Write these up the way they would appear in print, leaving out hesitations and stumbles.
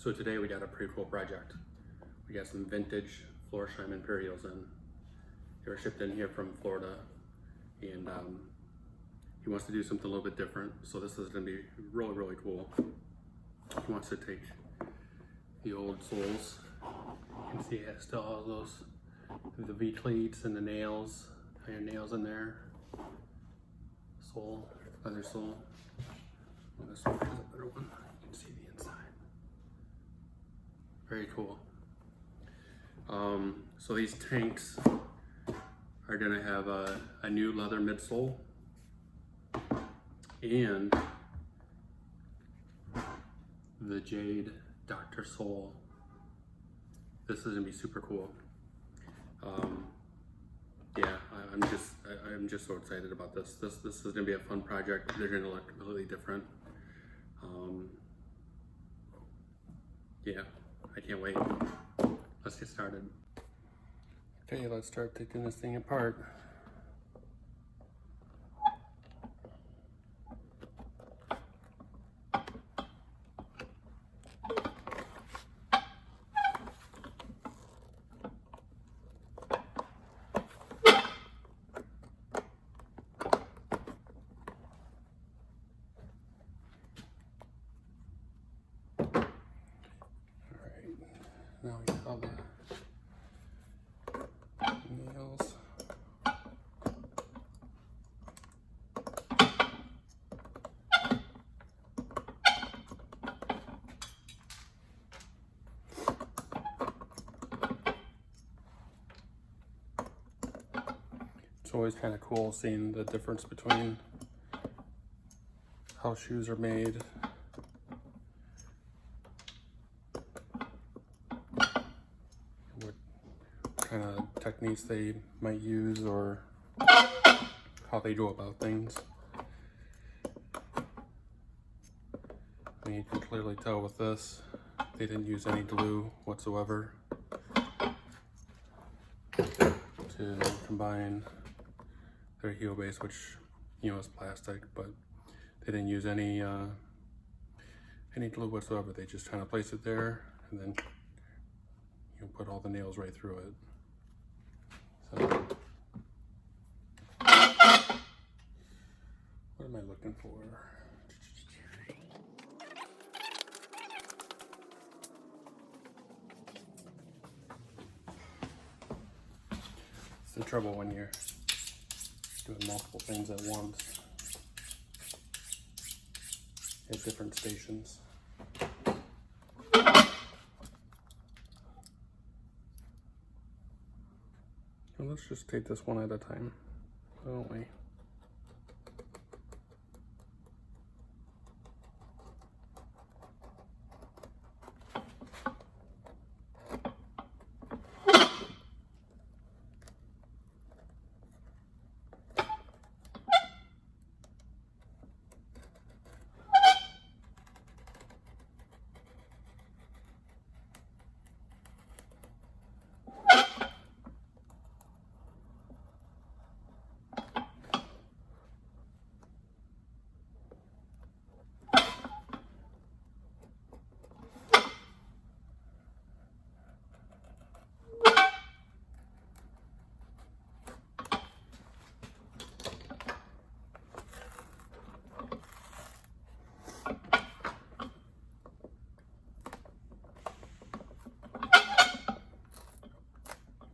So today we got a pretty cool project. We got some vintage Florsheim Imperials in. They were shipped in here from Florida, and he wants to do something a little bit different. So this is gonna be really, really cool. He wants to take the old soles. You can see it has still all those, the V-cleats and the nails, iron nails in there. Sole, leather sole. And this one is a better one. You can see the inside. Very cool. So these tanks are gonna have a new leather midsole and the jade Dr. Sole. This is gonna be super cool. Yeah, I'm just so excited about this. This is gonna be a fun project. They're gonna look really different. Yeah, I can't wait. Let's get started. Okay, let's start taking this thing apart. Now we got all the nails. It's always kind of cool seeing the difference between how shoes are made. Kind of techniques they might use or how they go about things. I mean, you can clearly tell with this, they didn't use any glue whatsoever to combine their heel base, which, you know, is plastic, but they didn't use any glue whatsoever. They just kind of placed it there and then you put all the nails right through it. So, what am I looking for? It's the trouble when you're doing multiple things at once at different stations. Well, let's just take this one at a time, don't we?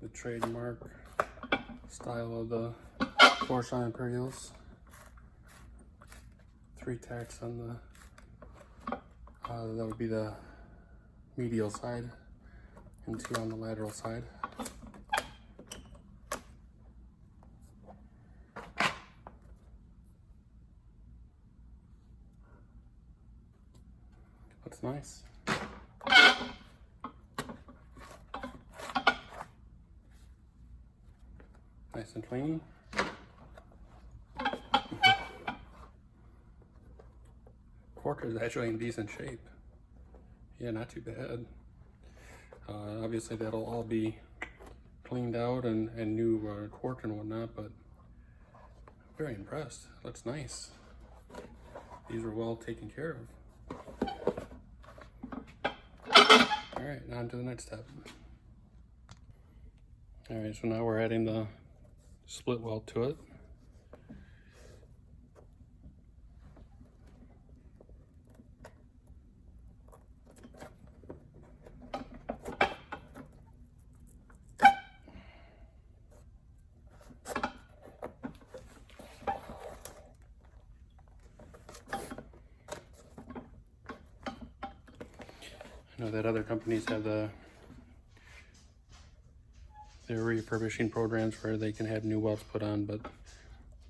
The trademark style of the Florsheim Imperials. 3 tacks on the, that would be the medial side, and 2 on the lateral side. That's nice. Nice and clean. Cork is actually in decent shape. Yeah, not too bad. Obviously that'll all be cleaned out and new cork and whatnot, but very impressed. Looks nice. These are well taken care of. All right, now on to the next step. All right, so now we're adding the split weld to it. I know that other companies have their refurbishing programs where they can have new welds put on, but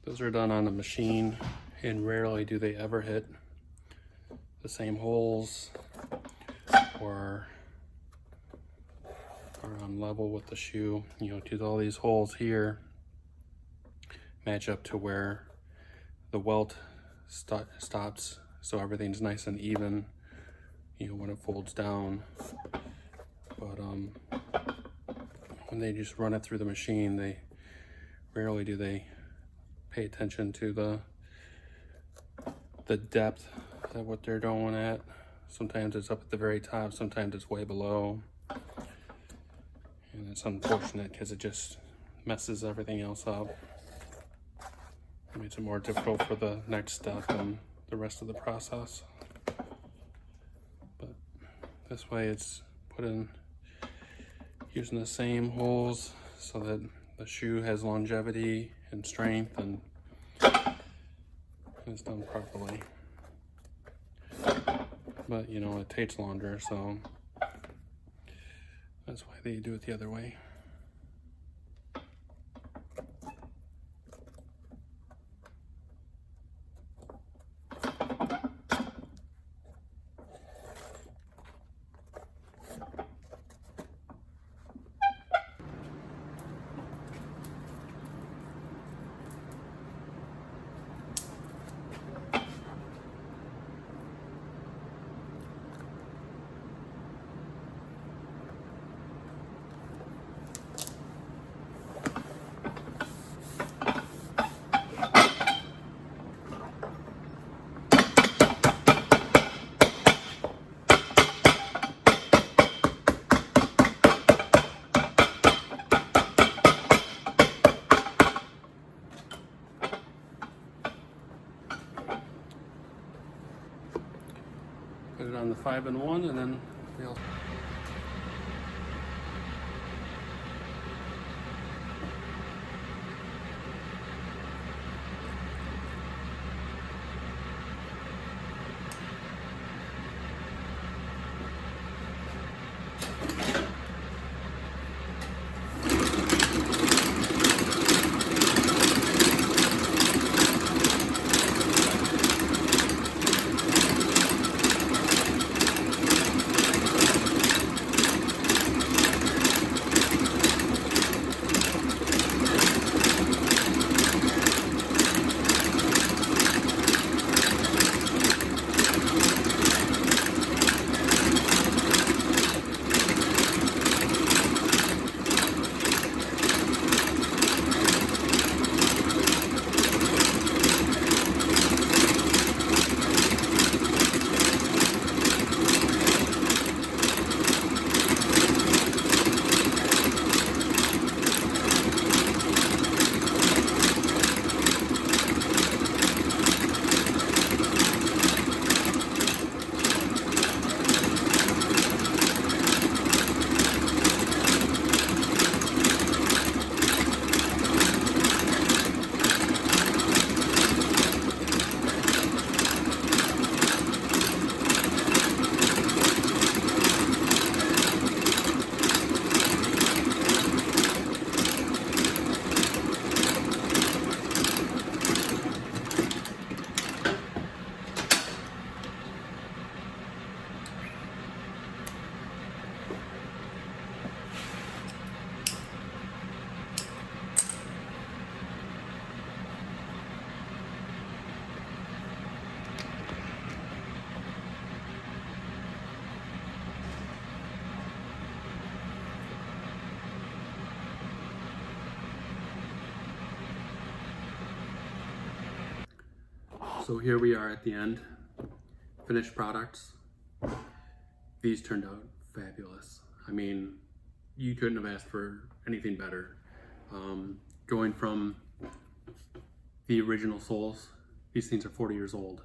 those are done on a machine, and rarely do they ever hit the same holes or are on level with the shoe. You know, because all these holes here match up to where the welt stops, so everything's nice and even, you know, when it folds down. But when they just run it through the machine, they rarely do they pay attention to the depth of what they're going at. Sometimes it's up at the very top, sometimes it's way below, and it's unfortunate because it just messes everything else up. It makes it more difficult for the next step and the rest of the process. But this way it's put in using the same holes so that the shoe has longevity and strength and it's done properly. But you know, it takes longer, so that's why they do it the other way. Put it on the 5-in-1 and then we'll So here we are at the end, finished products. These turned out fabulous. I mean, you couldn't have asked for anything better. Going from the original soles, these things are 40 years old.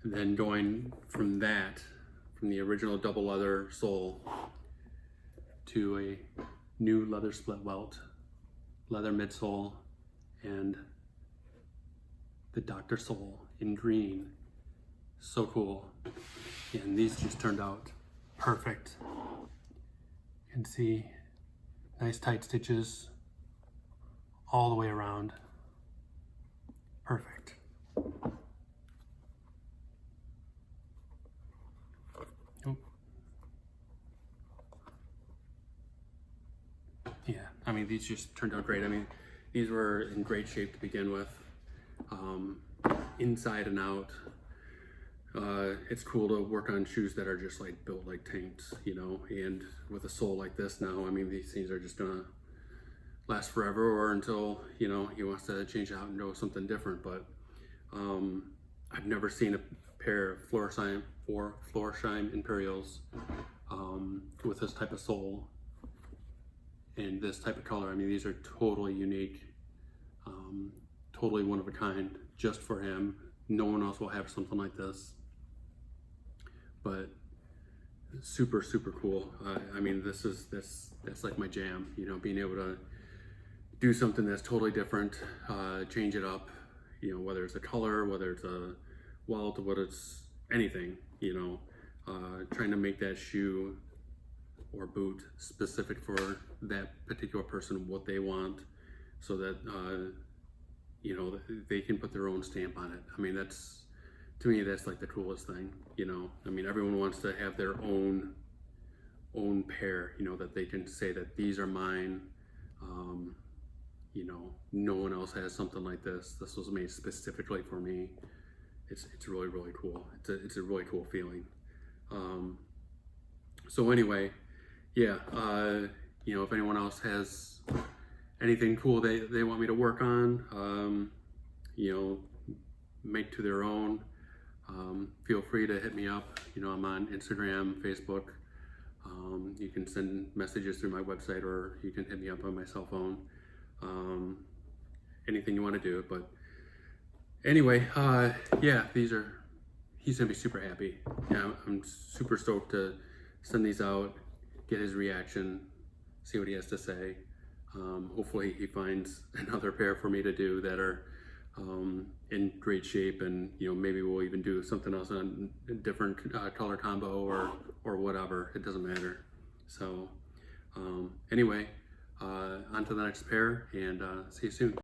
And then going from that, from the original double leather sole to a new leather split welt, leather midsole, and the Dr. Sole in green. So cool. And these just turned out perfect. You can see nice tight stitches all the way around. Perfect. Yeah, I mean, these just turned out great. I mean, these were in great shape to begin with, inside and out. It's cool to work on shoes that are just like built like tanks, you know, and with a sole like this now, I mean, these things are just gonna last forever, or until, you know, he wants to change out and go something different. But I've never seen a pair of Florsheim Imperials with this type of sole and this type of color. I mean, these are totally unique, totally one of a kind, just for him. No one else will have something like this, but super, super cool. I mean, that's like my jam, you know, being able to do something that's totally different, change it up, you know, whether it's a color, whether it's a welt, whether it's anything, you know, trying to make that shoe or boot specific for that particular person, what they want, so that you know, they can put their own stamp on it. I mean, that's, to me, that's like the coolest thing, you know. I mean, everyone wants to have their own pair, you know, that they can say that these are mine. You know, no one else has something like this. This was made specifically for me. It's really, really cool. It's a really cool feeling. So anyway, yeah, you know, if anyone else has anything cool they want me to work on, you know, make to their own, feel free to hit me up. You know, I'm on Instagram, Facebook. You can send messages through my website, or you can hit me up on my cell phone. Anything you want to do. But anyway, yeah, he's gonna be super happy. Yeah, I'm super stoked to send these out, get his reaction, see what he has to say. Hopefully he finds another pair for me to do that are in great shape, and, you know, maybe we'll even do something else on a different color combo or whatever. It doesn't matter. So anyway, on to the next pair, and see you soon.